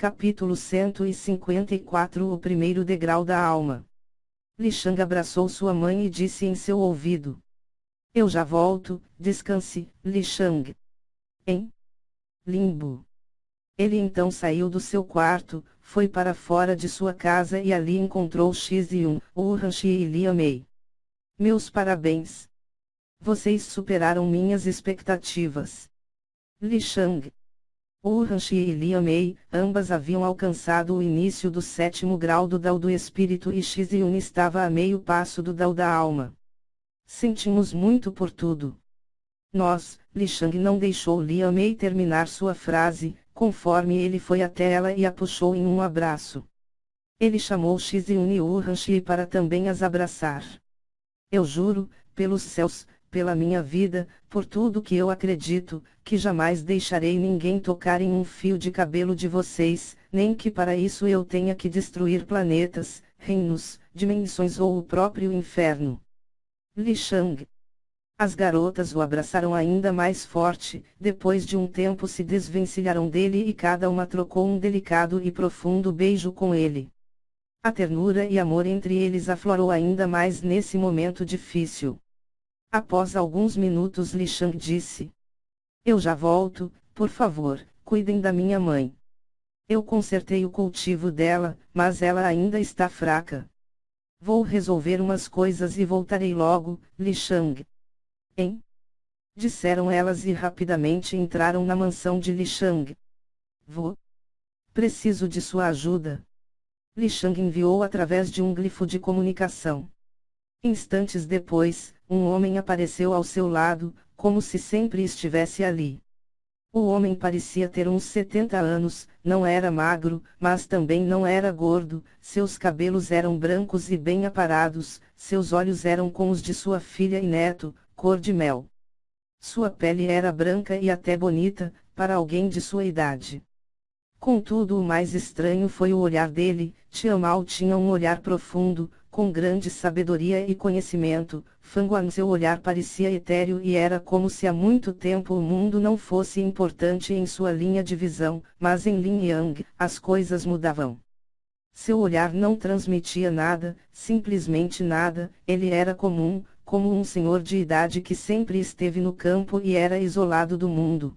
Capítulo 154 O primeiro degrau da alma. Li Shang abraçou sua mãe e disse em seu ouvido: Eu já volto, descanse, Li Shang. Em limbo. Ele então saiu do seu quarto, foi para fora de sua casa e ali encontrou X-Yun, Urhanshi e Liu Mei. Meus parabéns. Vocês superaram minhas expectativas. Li Shang. Urhanshi e Liu Mei, ambas haviam alcançado o início do 7º grau do Dao do Espírito e X-Yun estava a meio passo do Dao da Alma. Sentimos muito por tudo. Nós, Li Shang não deixou Liu Mei terminar sua frase, conforme ele foi até ela e a puxou em um abraço. Ele chamou X-Yun e Urhanshi para também as abraçar. Eu juro, pelos céus, pela minha vida, por tudo que eu acredito, que jamais deixarei ninguém tocar em um fio de cabelo de vocês, nem que para isso eu tenha que destruir planetas, reinos, dimensões ou o próprio inferno. Li Shang. As garotas o abraçaram ainda mais forte, depois de um tempo se desvencilharam dele e cada uma trocou um delicado e profundo beijo com ele. A ternura e amor entre eles aflorou ainda mais nesse momento difícil. Após alguns minutos Li Shang disse: Eu já volto, por favor, cuidem da minha mãe. Eu consertei o cultivo dela, mas ela ainda está fraca. Vou resolver umas coisas e voltarei logo, Li Shang. Hein? Disseram elas e rapidamente entraram na mansão de Li Shang. Vou. Preciso de sua ajuda. Li Shang enviou através de um glifo de comunicação. Instantes depois, um homem apareceu ao seu lado, como se sempre estivesse ali. O homem parecia ter uns 70 anos, não era magro, mas também não era gordo, seus cabelos eram brancos e bem aparados, seus olhos eram como os de sua filha e neto, cor de mel. Sua pele era branca e até bonita, para alguém de sua idade. Contudo, o mais estranho foi o olhar dele. Tian Mao tinha um olhar profundo, com grande sabedoria e conhecimento. Fanguan, seu olhar parecia etéreo e era como se há muito tempo o mundo não fosse importante em sua linha de visão, mas em Lin Yang, as coisas mudavam. Seu olhar não transmitia nada, simplesmente nada, ele era comum, como um senhor de idade que sempre esteve no campo e era isolado do mundo.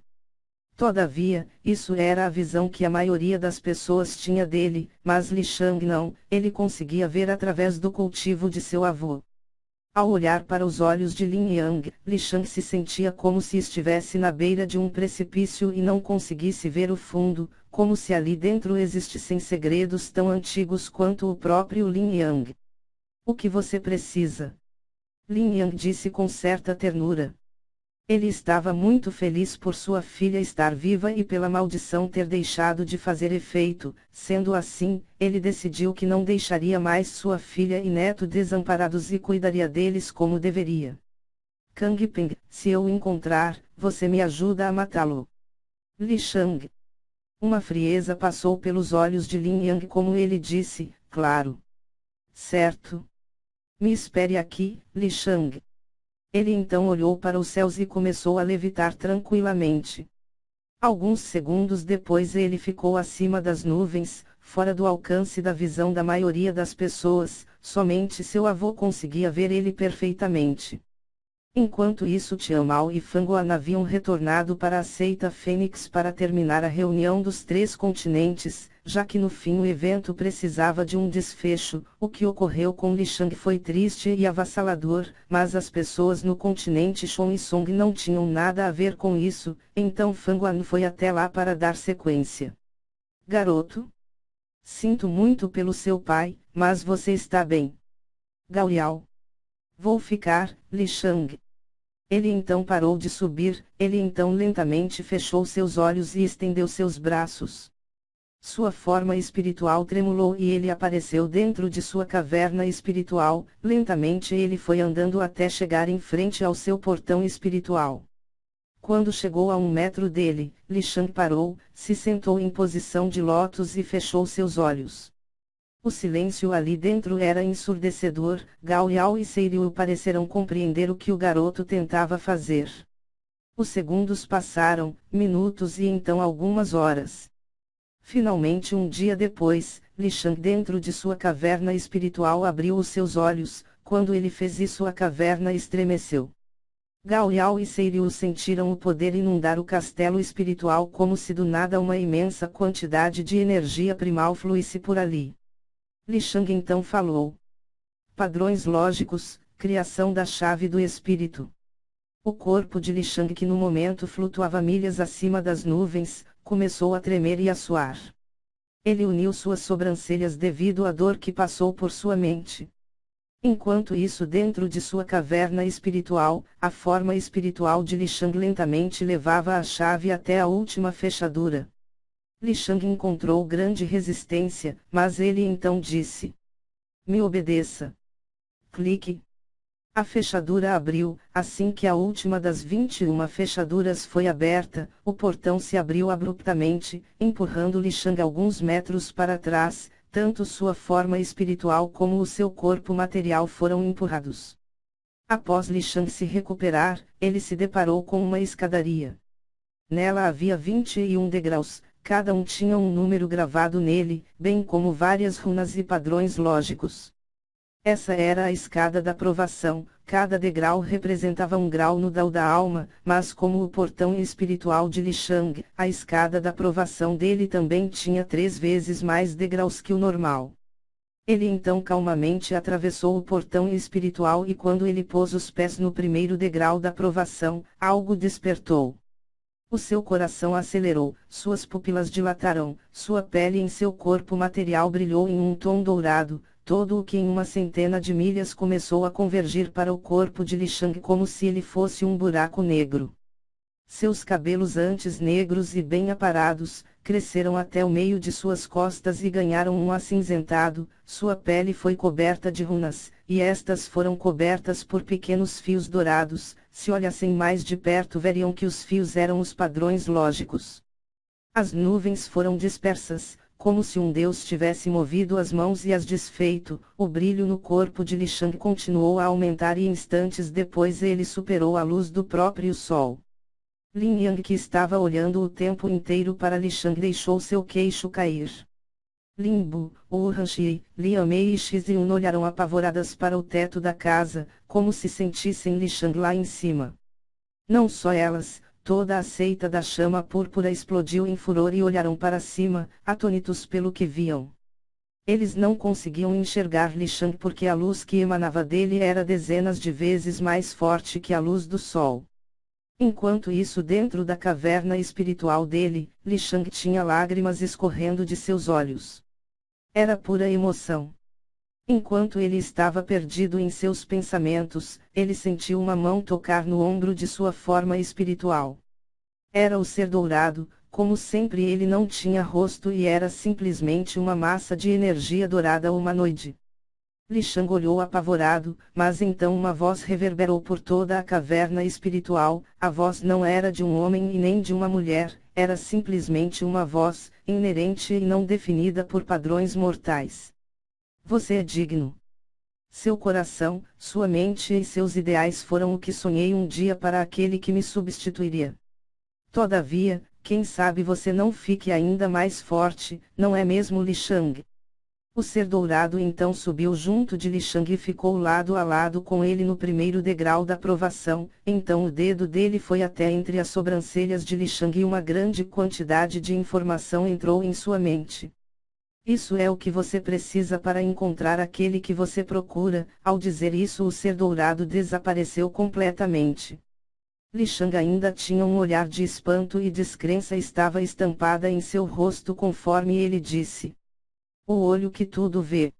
Todavia, isso era a visão que a maioria das pessoas tinha dele, mas Li Shang não, ele conseguia ver através do cultivo de seu avô. Ao olhar para os olhos de Lin Yang, Li Shang se sentia como se estivesse na beira de um precipício e não conseguisse ver o fundo, como se ali dentro existissem segredos tão antigos quanto o próprio Lin Yang. O que você precisa? Lin Yang disse com certa ternura. Ele estava muito feliz por sua filha estar viva e pela maldição ter deixado de fazer efeito. Sendo assim, ele decidiu que não deixaria mais sua filha e neto desamparados e cuidaria deles como deveria. Kang Peng, se eu o encontrar, você me ajuda a matá-lo. Li Shang. Uma frieza passou pelos olhos de Lin Yang como ele disse, claro. Certo. Me espere aqui, Li Shang. Ele então olhou para os céus e começou a levitar tranquilamente. Alguns segundos depois ele ficou acima das nuvens, fora do alcance da visão da maioria das pessoas, somente seu avô conseguia ver ele perfeitamente. Enquanto isso Tian Mao e Fanguan haviam retornado para a seita Fênix para terminar a reunião dos 3 continentes, já que no fim o evento precisava de um desfecho. O que ocorreu com Li Shang foi triste e avassalador, mas as pessoas no continente Shon e Song não tinham nada a ver com isso, então Fanguan foi até lá para dar sequência. Garoto? Sinto muito pelo seu pai, mas você está bem. Gao Yao. Vou ficar, Li Shang. Ele então parou de subir, ele então lentamente fechou seus olhos e estendeu seus braços. Sua forma espiritual tremulou e ele apareceu dentro de sua caverna espiritual. Lentamente ele foi andando até chegar em frente ao seu portão espiritual. Quando chegou a 1 metro dele, Li Shang parou, se sentou em posição de lótus e fechou seus olhos. O silêncio ali dentro era ensurdecedor. Gao Yao e Seiryu pareceram compreender o que o garoto tentava fazer. Os segundos passaram, minutos e então algumas horas. Finalmente um dia depois, Li Shang dentro de sua caverna espiritual abriu os seus olhos. Quando ele fez isso a caverna estremeceu. Gao Yao e Seiryu sentiram o poder inundar o castelo espiritual como se do nada uma imensa quantidade de energia primal fluísse por ali. Li Shang então falou. Padrões lógicos, criação da chave do espírito. O corpo de Li Shang, que no momento flutuava milhas acima das nuvens, começou a tremer e a suar. Ele uniu suas sobrancelhas devido à dor que passou por sua mente. Enquanto isso, dentro de sua caverna espiritual, a forma espiritual de Li Shang lentamente levava a chave até a última fechadura. Li Shang encontrou grande resistência, mas ele então disse: me obedeça. Clique. A fechadura abriu. Assim que a última das 21 fechaduras foi aberta, o portão se abriu abruptamente, empurrando Li Shang alguns metros para trás. Tanto sua forma espiritual como o seu corpo material foram empurrados. Após Li Shang se recuperar, ele se deparou com uma escadaria. Nela havia 21 degraus, cada um tinha um número gravado nele, bem como várias runas e padrões lógicos. Essa era a escada da provação. Cada degrau representava um grau no Dao da alma, mas como o portão espiritual de Li Shang, a escada da provação dele também tinha 3 vezes mais degraus que o normal. Ele então calmamente atravessou o portão espiritual e quando ele pôs os pés no primeiro degrau da provação, algo despertou. O seu coração acelerou, suas pupilas dilataram, sua pele em seu corpo material brilhou em um tom dourado. Todo o que em uma centena de milhas começou a convergir para o corpo de Li Shang como se ele fosse um buraco negro. Seus cabelos antes negros e bem aparados, cresceram até o meio de suas costas e ganharam um acinzentado. Sua pele foi coberta de runas, e estas foram cobertas por pequenos fios dourados. Se olhassem mais de perto veriam que os fios eram os padrões lógicos. As nuvens foram dispersas, como se um deus tivesse movido as mãos e as desfeito. O brilho no corpo de Li Shang continuou a aumentar e instantes depois ele superou a luz do próprio sol. Lin Yang, que estava olhando o tempo inteiro para Li Shang, deixou seu queixo cair. Lin Bu, Wu Hanxi, Lian Mei e Xizun olharam apavoradas para o teto da casa, como se sentissem Li Shang lá em cima. Não só elas, toda a seita da chama púrpura explodiu em furor e olharam para cima, atônitos pelo que viam. Eles não conseguiam enxergar Li Shang porque a luz que emanava dele era dezenas de vezes mais forte que a luz do sol. Enquanto isso, dentro da caverna espiritual dele, Li Shang tinha lágrimas escorrendo de seus olhos. Era pura emoção. Enquanto ele estava perdido em seus pensamentos, ele sentiu uma mão tocar no ombro de sua forma espiritual. Era o ser dourado. Como sempre, ele não tinha rosto e era simplesmente uma massa de energia dourada humanoide. Li Shang olhou apavorado, mas então uma voz reverberou por toda a caverna espiritual. A voz não era de um homem e nem de uma mulher, era simplesmente uma voz, inerente e não definida por padrões mortais. Você é digno. Seu coração, sua mente e seus ideais foram o que sonhei um dia para aquele que me substituiria. Todavia, quem sabe você não fique ainda mais forte, não é mesmo, Li Shang? O ser dourado então subiu junto de Li Shang e ficou lado a lado com ele no primeiro degrau da provação. Então o dedo dele foi até entre as sobrancelhas de Li Shang e uma grande quantidade de informação entrou em sua mente. Isso é o que você precisa para encontrar aquele que você procura. Ao dizer isso, o ser dourado desapareceu completamente. Li Shang ainda tinha um olhar de espanto e descrença estava estampada em seu rosto conforme ele disse: o olho que tudo vê.